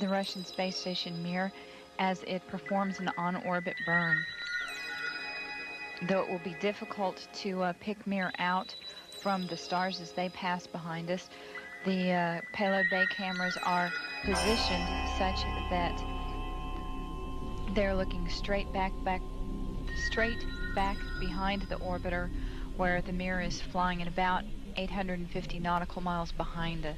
the Russian space station Mir as it performs an on-orbit burn. Though it will be difficult to pick Mir out from the stars as they pass behind us, the payload bay cameras are positioned such that they're looking straight back behind the orbiter, where the Mir is flying at about 850 nautical miles behind us.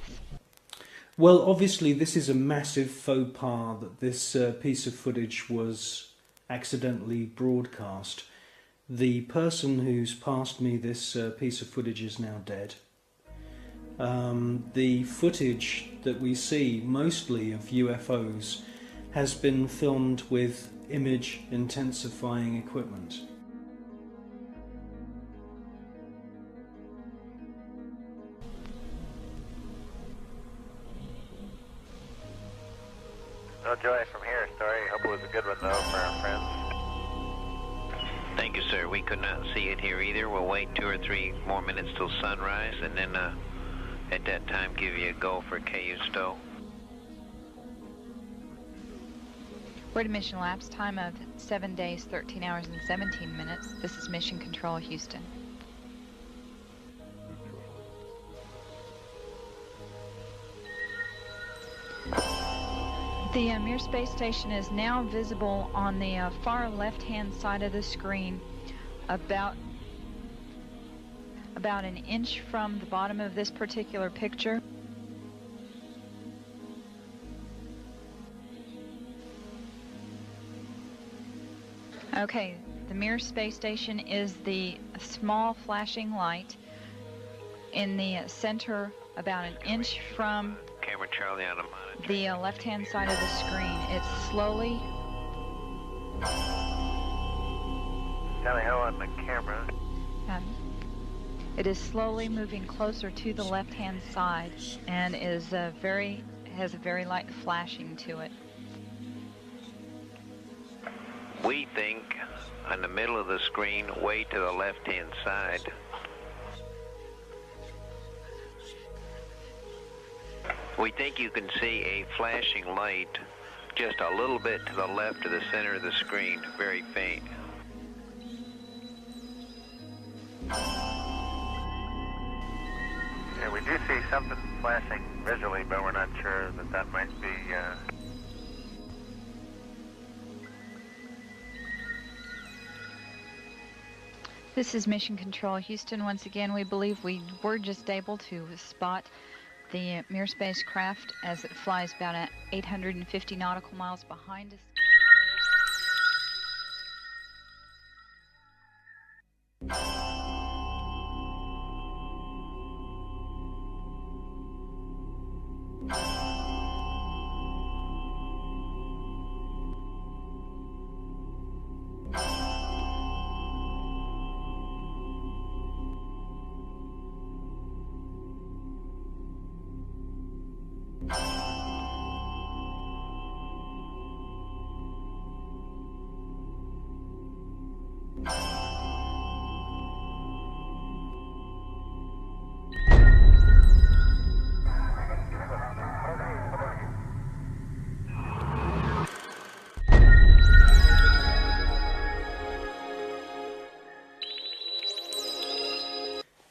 Well, obviously this is a massive faux pas that this piece of footage was accidentally broadcast. The person who's passed me this piece of footage is now dead. The footage that we see, mostly of UFOs, has been filmed with image intensifying equipment. No joy from here, story. Hope it was a good one, though, for our friends. Thank you, sir. We could not see it here either. We'll wait 2 or 3 more minutes till sunrise, and then at that time give you a go for KU stow. We're at a mission elapsed time of 7 days, 13 hours, and 17 minutes. This is Mission Control, Houston. The Mir space station is now visible on the far left-hand side of the screen, about an inch from the bottom of this particular picture. Okay, the Mir space station is the small flashing light in the center, about an inch from Camera Charlie on a monitor. the left-hand side of the screen. It's slowly... Tally ho on the camera. It is slowly moving closer to the left-hand side and is has a very light flashing to it. We think on the middle of the screen, way to the left-hand side. We think you can see a flashing light just a little bit to the left of the center of the screen, very faint. Yeah, we do see something flashing visually, but we're not sure that might be... This is Mission Control, Houston. Once again, we believe we were just able to spot the Mir spacecraft as it flies about 850 nautical miles behind us.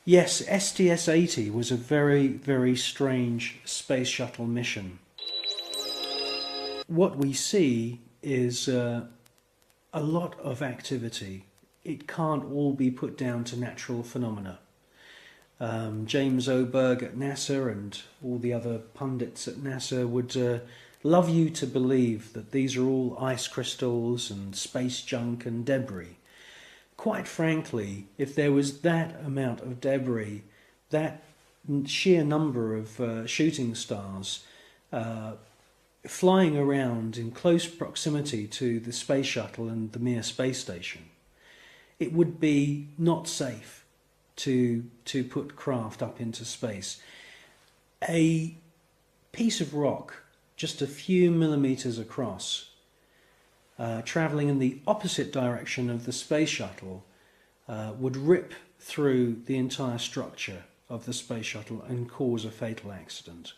Yes, STS-80 was a very, very strange space shuttle mission. What we see is a lot of activity. It can't all be put down to natural phenomena. James Oberg at NASA and all the other pundits at NASA would love you to believe that these are all ice crystals and space junk and debris. Quite frankly, if there was that amount of debris, that sheer number of shooting stars flying around in close proximity to the space shuttle and the Mir space station, it would be not safe to put craft up into space. A piece of rock just a few millimeters across, travelling in the opposite direction of the space shuttle, would rip through the entire structure of the space shuttle and cause a fatal accident.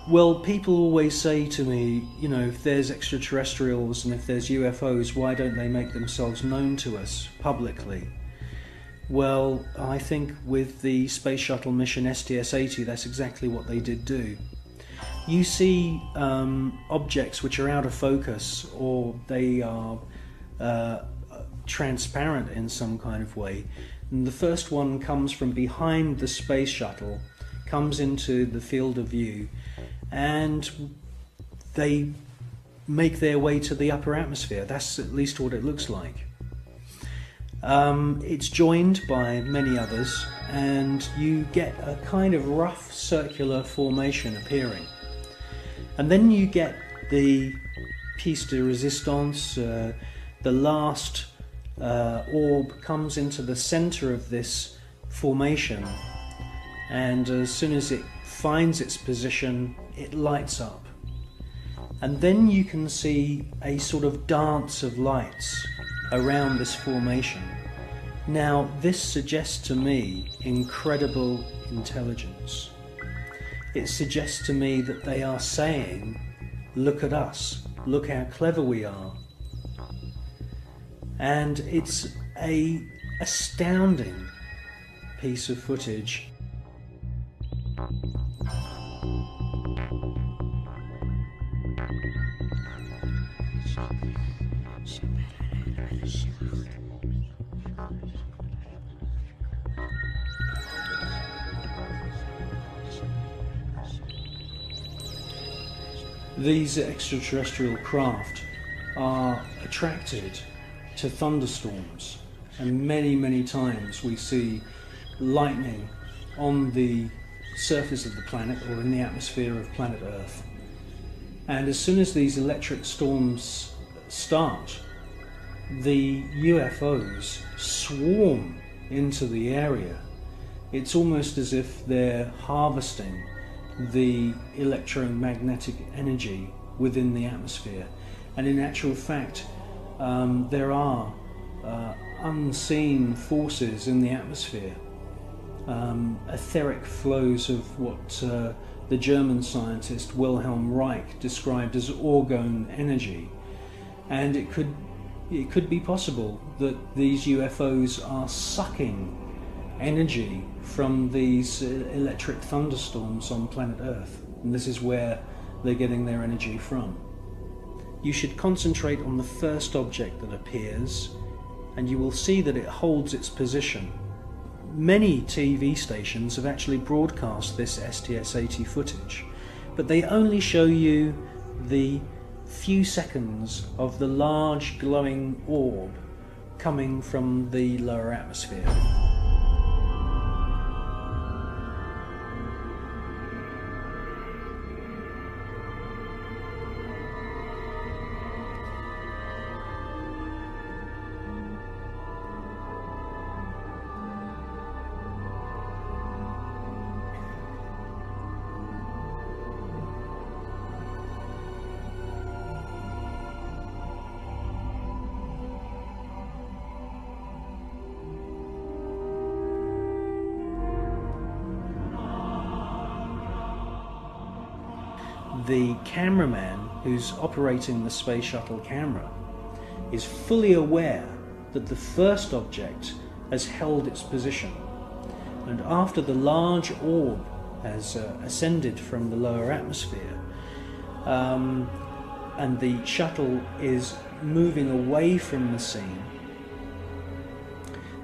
Well, people always say to me, you know, if there's extraterrestrials and if there's UFOs, why don't they make themselves known to us publicly? Well, I think with the space shuttle mission STS-80, that's exactly what they did do. You see objects which are out of focus, or they are transparent in some kind of way. And the first one comes from behind the space shuttle, comes into the field of view, and they make their way to the upper atmosphere. That's at least what it looks like. It's joined by many others, and you get a kind of rough circular formation appearing. And then you get the piece de resistance. The last orb comes into the center of this formation, and as soon as it finds its position, it lights up. And then you can see a sort of dance of lights around this formation. Now, this suggests to me incredible intelligence. It suggests to me that they are saying, look at us, look how clever we are. And it's an astounding piece of footage. These extraterrestrial craft are attracted to thunderstorms, and many times we see lightning on the surface of the planet or in the atmosphere of planet Earth. And as soon as these electric storms start, the UFOs swarm into the area. It's almost as if they're harvesting the electromagnetic energy within the atmosphere. And in actual fact, there are unseen forces in the atmosphere, etheric flows of what the German scientist Wilhelm Reich described as orgone energy. And it could be possible that these UFOs are sucking energy from these electric thunderstorms on planet Earth, and this is where they're getting their energy from. You should concentrate on the first object that appears, and you will see that it holds its position. Many TV stations have actually broadcast this STS-80 footage, but they only show you the few seconds of the large glowing orb coming from the lower atmosphere. The cameraman who's operating the space shuttle camera is fully aware that the first object has held its position, and after the large orb has ascended from the lower atmosphere and the shuttle is moving away from the scene,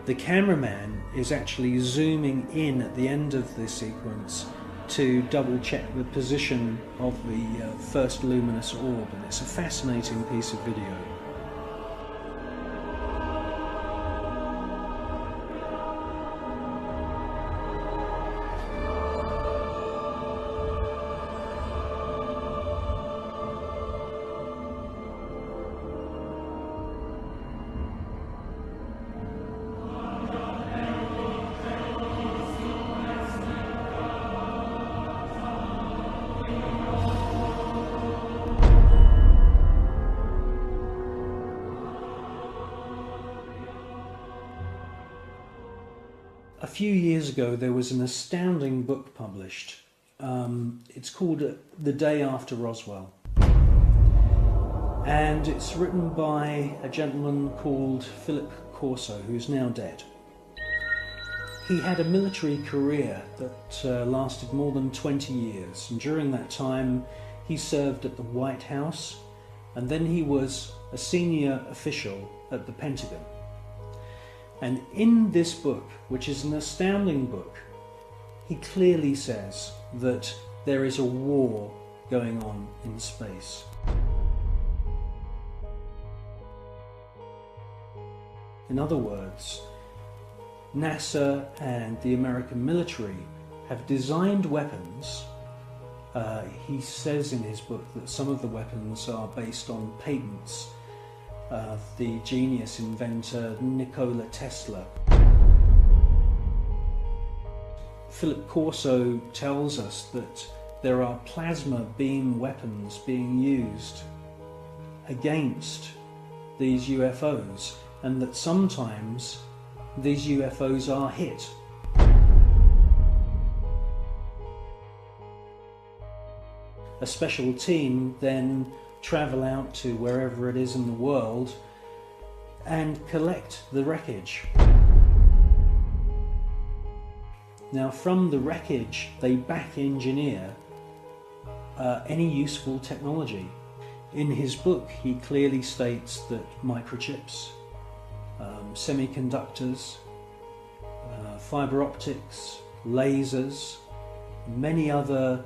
the cameraman is actually zooming in at the end of the sequence to double check the position of the first luminous orb, and it's a fascinating piece of video. A few years ago there was an astounding book published It's called The Day After Roswell. And it's written by a gentleman called Philip Corso, who's now dead. He had a military career that lasted more than 20 years, and during that time he served at the White House, and then he was a senior official at the Pentagon. And in this book, which is an astounding book, he clearly says that there is a war going on in space. In other words, NASA and the American military have designed weapons. He says in his book that some of the weapons are based on patents of the genius inventor Nikola Tesla. Philip Corso tells us that there are plasma beam weapons being used against these UFOs, and that sometimes these UFOs are hit. A special team then travel out to wherever it is in the world and collect the wreckage. Now, from the wreckage, they back engineer any useful technology. In his book, he clearly states that microchips, semiconductors, fiber optics, lasers, many other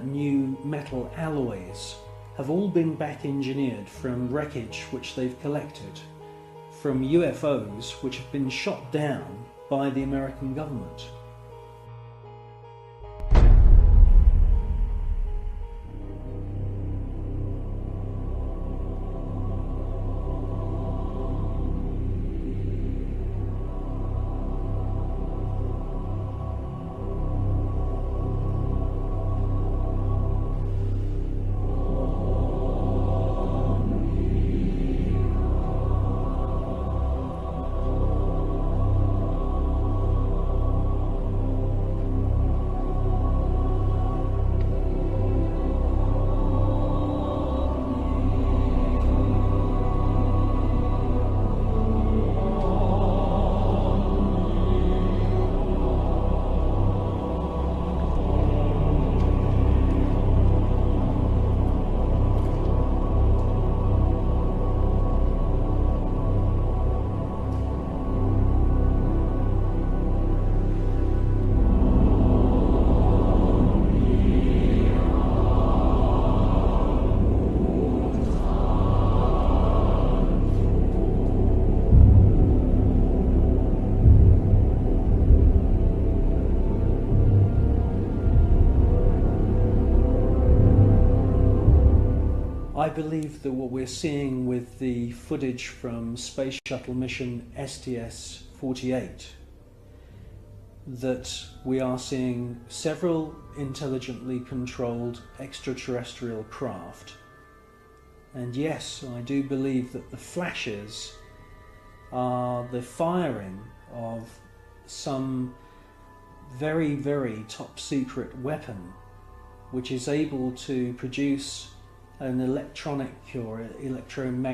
new metal alloys have all been back engineered from wreckage which they've collected from UFOs which have been shot down by the American government. I believe that what we're seeing with the footage from Space Shuttle mission STS-48, that we are seeing several intelligently controlled extraterrestrial craft. And yes, I do believe that the flashes are the firing of some very, very top secret weapon which is able to produce an electronic or electromagnetic